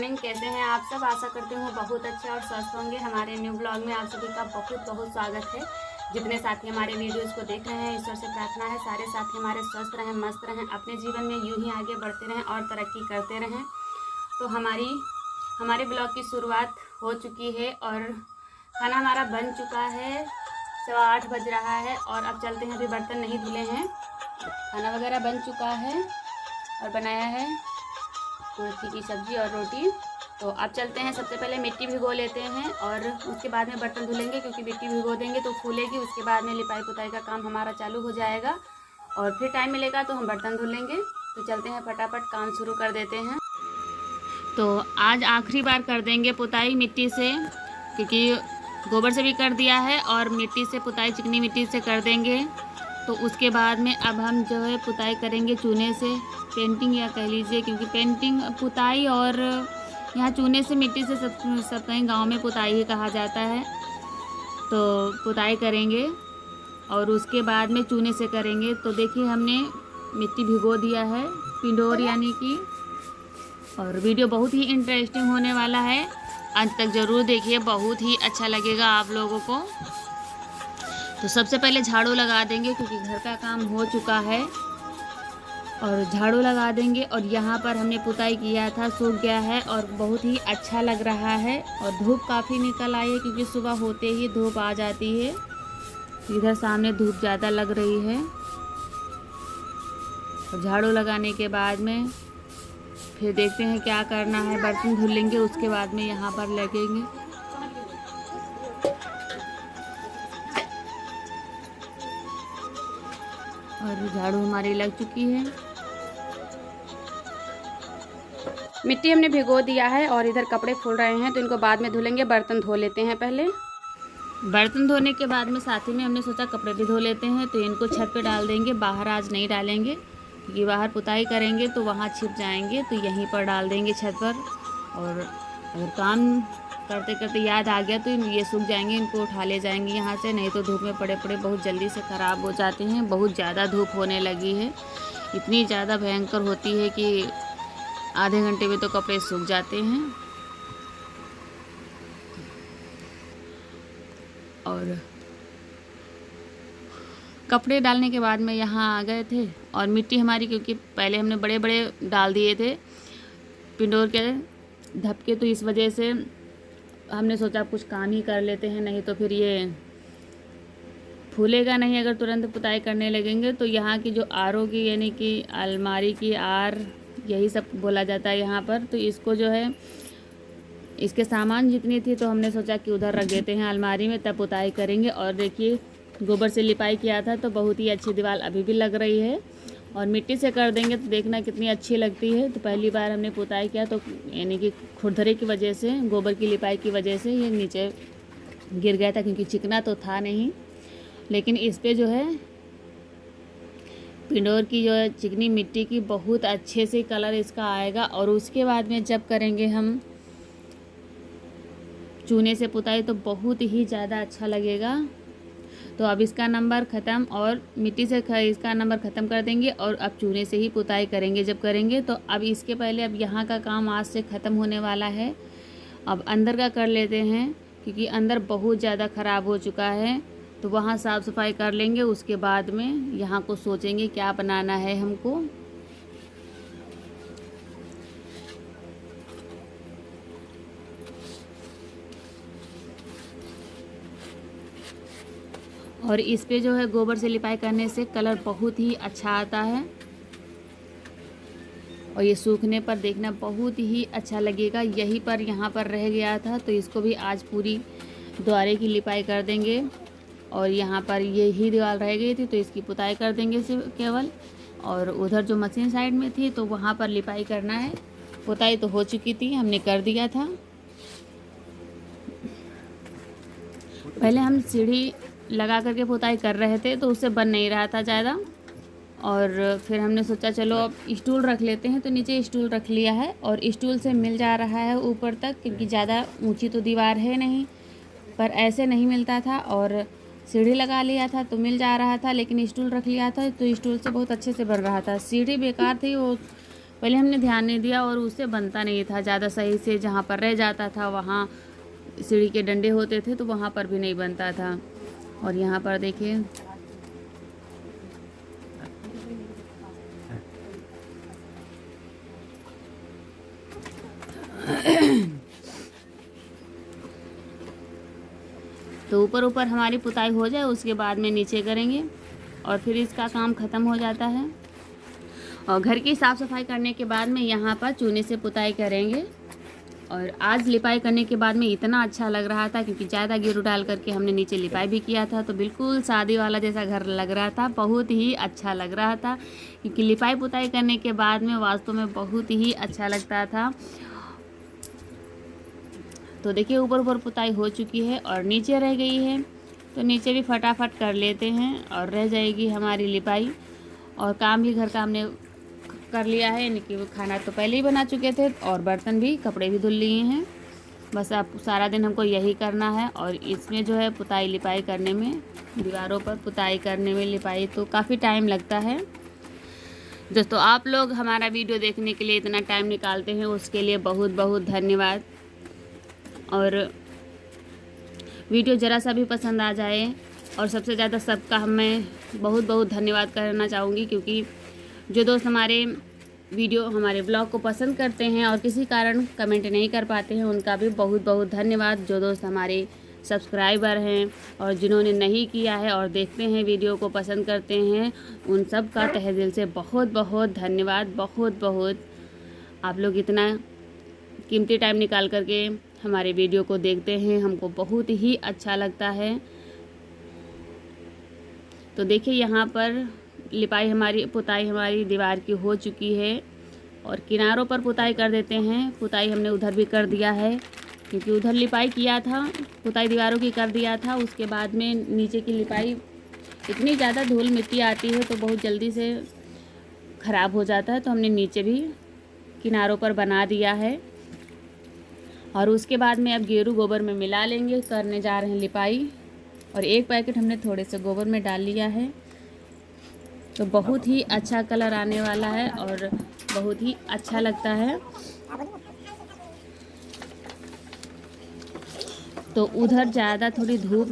Morning. कैसे हैं आप सब? आशा करती हूँ बहुत अच्छे और स्वस्थ होंगे। हमारे न्यू ब्लॉग में आप सभी का बहुत बहुत स्वागत है। जितने साथी हमारे वीडियोस को देख रहे हैं, ईश्वर से प्रार्थना है सारे साथी हमारे स्वस्थ रहें, मस्त रहें, अपने जीवन में यूं ही आगे बढ़ते रहें और तरक्की करते रहें। तो हमारे ब्लॉग की शुरुआत हो चुकी है और खाना हमारा बन चुका है। 8:15 बज रहा है और अब चलते हैं। अभी बर्तन नहीं धुले हैं, खाना वगैरह बन चुका है और बनाया है कुल्थी की सब्ज़ी और रोटी। तो अब चलते हैं। सबसे पहले मिट्टी भिगो लेते हैं और उसके बाद में बर्तन धुलेंगे, क्योंकि मिट्टी भिगो देंगे तो फूलेगी। उसके बाद में लिपाई पुताई का काम हमारा चालू हो जाएगा और फिर टाइम मिलेगा तो हम बर्तन धुलेंगे। तो चलते हैं, फटाफट काम शुरू कर देते हैं। तो आज आखिरी बार कर देंगे पुताई मिट्टी से, क्योंकि गोबर से भी कर दिया है और मिट्टी से पुताई चिकनी मिट्टी से कर देंगे। तो उसके बाद में अब हम जो है पुताई करेंगे चूने से, पेंटिंग या कह लीजिए, क्योंकि पेंटिंग पुताई और यहाँ चूने से मिट्टी से सब कहीं गांव में पुताई ही कहा जाता है। तो पुताई करेंगे और उसके बाद में चूने से करेंगे। तो देखिए हमने मिट्टी भिगो दिया है, पिंडोर यानी कि। और वीडियो बहुत ही इंटरेस्टिंग होने वाला है, अंत तक ज़रूर देखिए, बहुत ही अच्छा लगेगा आप लोगों को। तो सबसे पहले झाड़ू लगा देंगे, क्योंकि घर का काम हो चुका है और झाड़ू लगा देंगे। और यहाँ पर हमने पुताई किया था, सूख गया है और बहुत ही अच्छा लग रहा है। और धूप काफ़ी निकल आई है, क्योंकि सुबह होते ही धूप आ जाती है। इधर सामने धूप ज़्यादा लग रही है। और झाड़ू लगाने के बाद में फिर देखते हैं क्या करना है। बर्तन धुल लेंगे, उसके बाद में यहाँ पर लगेंगे। और झाड़ू हमारी लग चुकी है। मिट्टी हमने भिगो दिया है और इधर कपड़े फूल रहे हैं, तो इनको बाद में धुलेंगे। बर्तन धो लेते हैं पहले। बर्तन धोने के बाद में साथ ही में हमने सोचा कपड़े भी धो लेते हैं। तो इनको छत पे डाल देंगे, बाहर आज नहीं डालेंगे, क्योंकि बाहर पुताई करेंगे तो वहाँ छिप जाएंगे। तो यहीं पर डाल देंगे छत पर। और अगर काम करते करते याद आ गया तो ये सूख जाएंगे, इनको उठा ले जाएंगे यहाँ से। नहीं तो धूप में पड़े पड़े बहुत जल्दी से ख़राब हो जाते हैं। बहुत ज़्यादा धूप होने लगी है, इतनी ज़्यादा भयंकर होती है कि आधे घंटे में तो कपड़े सूख जाते हैं। और कपड़े डालने के बाद में यहाँ आ गए थे और मिट्टी हमारी, क्योंकि पहले हमने बड़े बड़े डाल दिए थे पिंडोर के धपके, तो इस वजह से हमने सोचा कुछ काम ही कर लेते हैं, नहीं तो फिर ये फूलेगा नहीं अगर तुरंत पुताई करने लगेंगे। तो यहाँ की जो आरों की यानी कि अलमारी की आर, यही सब बोला जाता है यहाँ पर। तो इसको जो है, इसके सामान जितनी थी तो हमने सोचा कि उधर रख देते हैं अलमारी में, तब पुताई करेंगे। और देखिए गोबर से लिपाई किया था तो बहुत ही अच्छी दीवार अभी भी लग रही है। और मिट्टी से कर देंगे तो देखना कितनी अच्छी लगती है। तो पहली बार हमने पुताई किया तो यानी कि खुरदरे की वजह से, गोबर की लिपाई की वजह से ये नीचे गिर गया था, क्योंकि चिकना तो था नहीं। लेकिन इस पे जो है पिंडोर की जो है चिकनी मिट्टी की, बहुत अच्छे से कलर इसका आएगा। और उसके बाद में जब करेंगे हम चूने से पुताई तो बहुत ही ज़्यादा अच्छा लगेगा। तो अब इसका नंबर ख़त्म और मिट्टी से इसका नंबर ख़त्म कर देंगे और अब चूने से ही पुताई करेंगे जब करेंगे। तो अब इसके पहले अब यहाँ का काम आज से ख़त्म होने वाला है। अब अंदर का कर लेते हैं, क्योंकि अंदर बहुत ज़्यादा ख़राब हो चुका है। तो वहाँ साफ़ सफाई कर लेंगे, उसके बाद में यहाँ को सोचेंगे क्या बनाना है हमको। और इस पे जो है गोबर से लिपाई करने से कलर बहुत ही अच्छा आता है और ये सूखने पर देखना बहुत ही अच्छा लगेगा। यहीं पर यहाँ पर रह गया था, तो इसको भी आज पूरी द्वारे की लिपाई कर देंगे। और यहाँ पर यही दीवार रह गई थी तो इसकी पुताई कर देंगे सिर्फ केवल। और उधर जो मशीन साइड में थी तो वहाँ पर लिपाई करना है। पुताई तो हो चुकी थी, हमने कर दिया था। पहले हम सीढ़ी लगा करके पुताई कर रहे थे तो उससे बन नहीं रहा था ज़्यादा। और फिर हमने सोचा चलो अब स्टूल रख लेते हैं, तो नीचे स्टूल रख लिया है और स्टूल से मिल जा रहा है ऊपर तक, क्योंकि ज़्यादा ऊंची तो दीवार है नहीं, पर ऐसे नहीं मिलता था। और सीढ़ी लगा लिया था तो मिल जा रहा था, लेकिन स्टूल रख लिया था तो स्टूल से बहुत अच्छे से बन रहा था। सीढ़ी बेकार थी, वो पहले हमने ध्यान नहीं दिया और उससे बनता नहीं था ज़्यादा सही से। जहाँ पर रह जाता था वहाँ सीढ़ी के डंडे होते थे तो वहाँ पर भी नहीं बनता था। और यहाँ पर देखिए तो ऊपर ऊपर हमारी पुताई हो जाए उसके बाद में नीचे करेंगे और फिर इसका काम ख़त्म हो जाता है। और घर की साफ़ सफाई करने के बाद में यहाँ पर चूने से पुताई करेंगे। और आज लिपाई करने के बाद में इतना अच्छा लग रहा था क्योंकि ज़्यादा गेरू डाल करके हमने नीचे लिपाई भी किया था, तो बिल्कुल शादी वाला जैसा घर लग रहा था। बहुत ही अच्छा लग रहा था क्योंकि लिपाई पुताई करने के बाद में वास्तव में बहुत ही अच्छा लगता था। तो देखिए ऊपर ऊपर पुताई हो चुकी है और नीचे रह गई है, तो नीचे भी फटाफट कर लेते हैं और रह जाएगी हमारी लिपाई। और काम भी घर का हमने कर लिया है, यानी कि खाना तो पहले ही बना चुके थे और बर्तन भी कपड़े भी धुल लिए हैं। बस अब सारा दिन हमको यही करना है। और इसमें जो है पुताई लिपाई करने में, दीवारों पर पुताई करने में लिपाई तो काफ़ी टाइम लगता है। दोस्तों आप लोग हमारा वीडियो देखने के लिए इतना टाइम निकालते हैं उसके लिए बहुत बहुत धन्यवाद। और वीडियो ज़रा सा भी पसंद आ जाए, और सबसे ज़्यादा सबका मैं बहुत बहुत धन्यवाद करना चाहूँगी क्योंकि जो दोस्त हमारे वीडियो हमारे ब्लॉग को पसंद करते हैं और किसी कारण कमेंट नहीं कर पाते हैं उनका भी बहुत बहुत धन्यवाद। जो दोस्त हमारे सब्सक्राइबर हैं और जिन्होंने नहीं किया है और देखते हैं वीडियो को पसंद करते हैं, उन सब का तहे दिल से बहुत बहुत धन्यवाद। बहुत बहुत आप लोग इतना कीमती टाइम निकाल करके हमारे वीडियो को देखते हैं, हमको बहुत ही अच्छा लगता है। तो देखिए यहाँ पर लिपाई हमारी, पुताई हमारी दीवार की हो चुकी है और किनारों पर पुताई कर देते हैं। पुताई हमने उधर भी कर दिया है क्योंकि उधर लिपाई किया था, पुताई दीवारों की कर दिया था। उसके बाद में नीचे की लिपाई, इतनी ज़्यादा धूल मिट्टी आती है तो बहुत जल्दी से ख़राब हो जाता है, तो हमने नीचे भी किनारों पर बना दिया है। और उसके बाद में अब गेरू गोबर में मिला लेंगे, करने जा रहे हैं लिपाई। और एक पैकेट हमने थोड़े से गोबर में डाल लिया है, तो बहुत ही अच्छा कलर आने वाला है और बहुत ही अच्छा लगता है। तो उधर ज़्यादा थोड़ी धूप,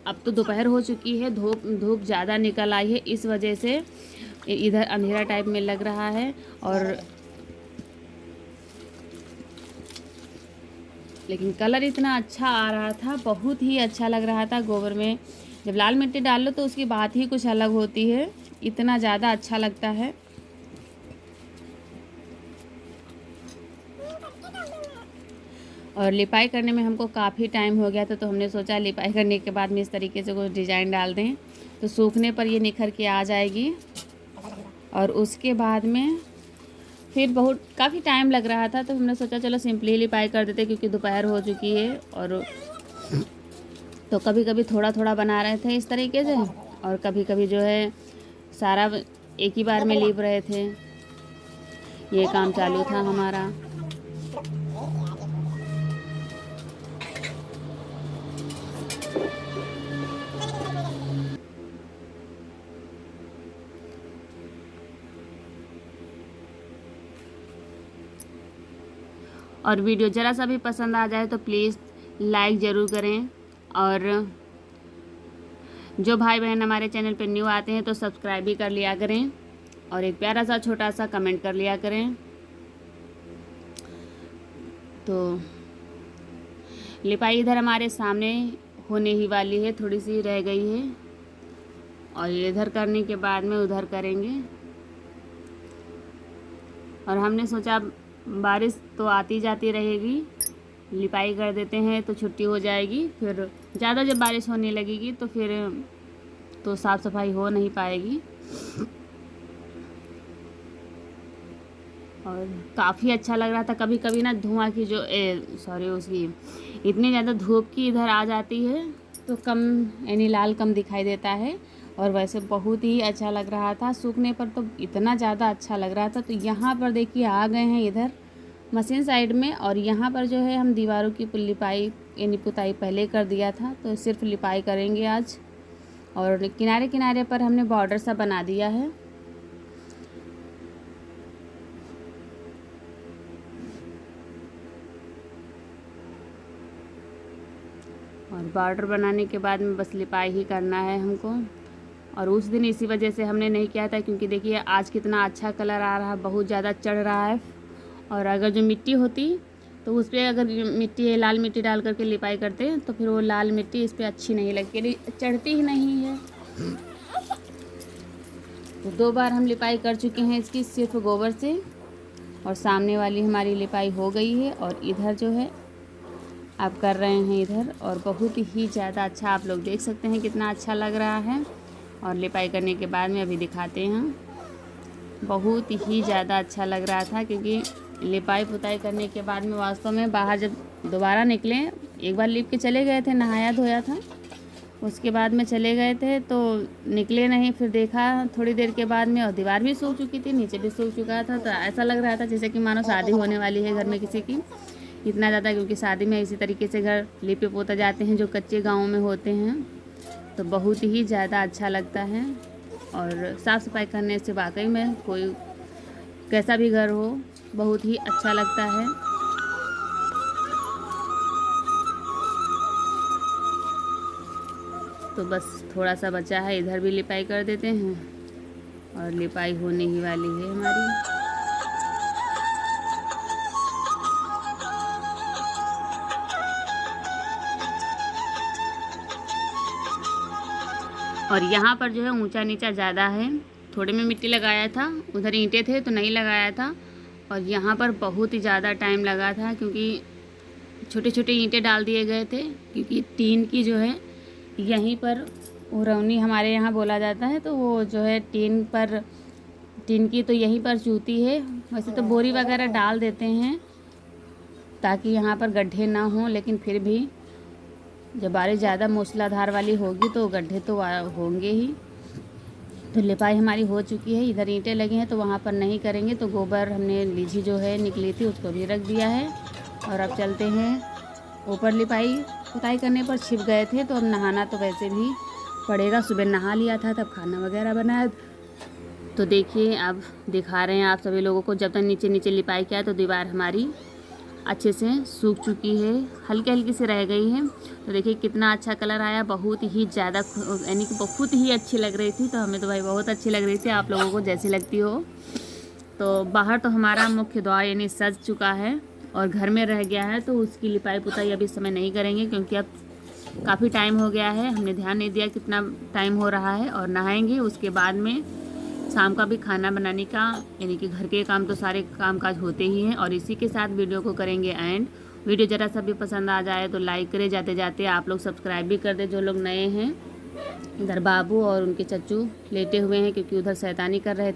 अब तो दोपहर हो चुकी है, धूप ज़्यादा निकल आई है, इस वजह से इधर अंधेरा टाइप में लग रहा है। और लेकिन कलर इतना अच्छा आ रहा था, बहुत ही अच्छा लग रहा था। गोबर में जब लाल मिट्टी डाल लो तो उसकी बात ही कुछ अलग होती है, इतना ज़्यादा अच्छा लगता है। और लिपाई करने में हमको काफ़ी टाइम हो गया था, तो हमने सोचा लिपाई करने के बाद में इस तरीके से कुछ डिज़ाइन डाल दें तो सूखने पर ये निखर के आ जाएगी। और उसके बाद में फिर बहुत काफ़ी टाइम लग रहा था, तो हमने सोचा चलो सिंपली लिपाई कर देते क्योंकि दोपहर हो चुकी है। और तो कभी कभी थोड़ा थोड़ा बना रहे थे इस तरीके से, और कभी कभी जो है सारा एक ही बार में लिप रहे थे। ये काम चालू था हमारा। और वीडियो ज़रा सा भी पसंद आ जाए तो प्लीज़ लाइक ज़रूर करें। और जो भाई बहन हमारे चैनल पर न्यू आते हैं तो सब्सक्राइब भी कर लिया करें और एक प्यारा सा छोटा सा कमेंट कर लिया करें। तो लिपाई इधर हमारे सामने होने ही वाली है, थोड़ी सी रह गई है और इधर करने के बाद में उधर करेंगे। और हमने सोचा बारिश तो आती जाती रहेगी, लिपाई कर देते हैं तो छुट्टी हो जाएगी। फिर ज़्यादा जब बारिश होने लगेगी तो फिर तो साफ़ सफाई हो नहीं पाएगी। और काफ़ी अच्छा लग रहा था। कभी कभी ना धुआं की जो उसकी इतनी ज़्यादा धूप की इधर आ जाती है तो कम, यानी लाल कम दिखाई देता है। और वैसे बहुत ही अच्छा लग रहा था, सूखने पर तो इतना ज़्यादा अच्छा लग रहा था। तो यहाँ पर देखिए आ गए हैं इधर मशीन साइड में, और यहाँ पर जो है हम दीवारों की लिपाई यानी पुताई पहले कर दिया था, तो सिर्फ लिपाई करेंगे आज। और किनारे किनारे पर हमने बॉर्डर सा बना दिया है। और बॉर्डर बनाने के बाद में बस लिपाई ही करना है हमको। और उस दिन इसी वजह से हमने नहीं किया था, क्योंकि देखिए आज कितना अच्छा कलर आ रहा है, बहुत ज़्यादा चढ़ रहा है। और अगर जो मिट्टी होती तो उस पर अगर मिट्टी लाल मिट्टी डाल करके लिपाई करते तो फिर वो लाल मिट्टी इस पर अच्छी नहीं लगती, चढ़ती ही नहीं है। तो 2 बार हम लिपाई कर चुके हैं इसकी सिर्फ गोबर से, और सामने वाली हमारी लिपाई हो गई है। और इधर जो है आप कर रहे हैं इधर, और बहुत ही ज़्यादा अच्छा आप लोग देख सकते हैं कितना अच्छा लग रहा है। और लिपाई करने के बाद में अभी दिखाते हैं, बहुत ही ज़्यादा अच्छा लग रहा था, क्योंकि लिपाई पुताई करने के बाद में वास्तव में बाहर जब दोबारा निकले, एक बार लिप के चले गए थे, नहाया धोया था, उसके बाद में चले गए थे तो निकले नहीं। फिर देखा थोड़ी देर के बाद में, और दीवार भी सूख चुकी थी, नीचे भी सूख चुका था। तो ऐसा लग रहा था जैसे कि मानो शादी होने वाली है घर में किसी की, इतना ज़्यादा। क्योंकि शादी में इसी तरीके से घर लिपे पोता जाते हैं जो कच्चे गाँव में होते हैं, तो बहुत ही ज़्यादा अच्छा लगता है। और साफ़ सफाई करने से वाकई में कोई कैसा भी घर हो बहुत ही अच्छा लगता है। तो बस थोड़ा सा बचा है, इधर भी लिपाई कर देते हैं, और लिपाई होने ही वाली है हमारी। और यहाँ पर जो है ऊंचा नीचा ज़्यादा है, थोड़े में मिट्टी लगाया था, उधर ईंटें थे तो नहीं लगाया था। और यहाँ पर बहुत ही ज़्यादा टाइम लगा था, क्योंकि छोटे छोटे ईंटें डाल दिए गए थे। क्योंकि टीन की जो है यहीं पर उरौनी हमारे यहाँ बोला जाता है, तो वो जो है टीन की तो यहीं पर चूती है। वैसे तो बोरी वगैरह डाल देते हैं ताकि यहाँ पर गड्ढे ना हों, लेकिन फिर भी जब बारिश ज़्यादा मूसलाधार वाली होगी तो गड्ढे तो होंगे ही। तो लिपाई हमारी हो चुकी है, इधर ईंटें लगी हैं तो वहाँ पर नहीं करेंगे। तो गोबर हमने लीची जो है निकली थी उसको भी रख दिया है। और अब चलते हैं ऊपर। लिपाई पुताई करने पर छिप गए थे, तो अब नहाना तो वैसे भी पड़ेगा। सुबह नहा लिया था, तब खाना वगैरह बनाया। तो देखिए अब दिखा रहे हैं आप सभी लोगों को, जब तक नीचे नीचे लिपाई किया तो दीवार हमारी अच्छे से सूख चुकी है, हल्की हल्की से रह गई है। तो देखिए कितना अच्छा कलर आया, बहुत ही ज़्यादा, यानी कि बहुत ही अच्छी लग रही थी। तो हमें तो भाई बहुत अच्छी लग रही थी, आप लोगों को जैसी लगती हो। तो बाहर तो हमारा मुख्य द्वार यानी सज चुका है, और घर में रह गया है, तो उसकी लिपाई पुताई अभी इस समय नहीं करेंगे, क्योंकि अब काफ़ी टाइम हो गया है, हमने ध्यान नहीं दिया कितना टाइम हो रहा है। और नहाएंगे, उसके बाद में शाम का भी खाना बनाने का, यानी कि घर के काम तो सारे काम काज होते ही हैं। और इसी के साथ वीडियो को करेंगे एंड। वीडियो ज़रा सा भी पसंद आ जाए तो लाइक करें, जाते जाते आप लोग सब्सक्राइब भी कर दें जो लोग नए हैं। इधर बाबू और उनके चच्चू लेटे हुए हैं, क्योंकि उधर शैतानी कर रहे थे।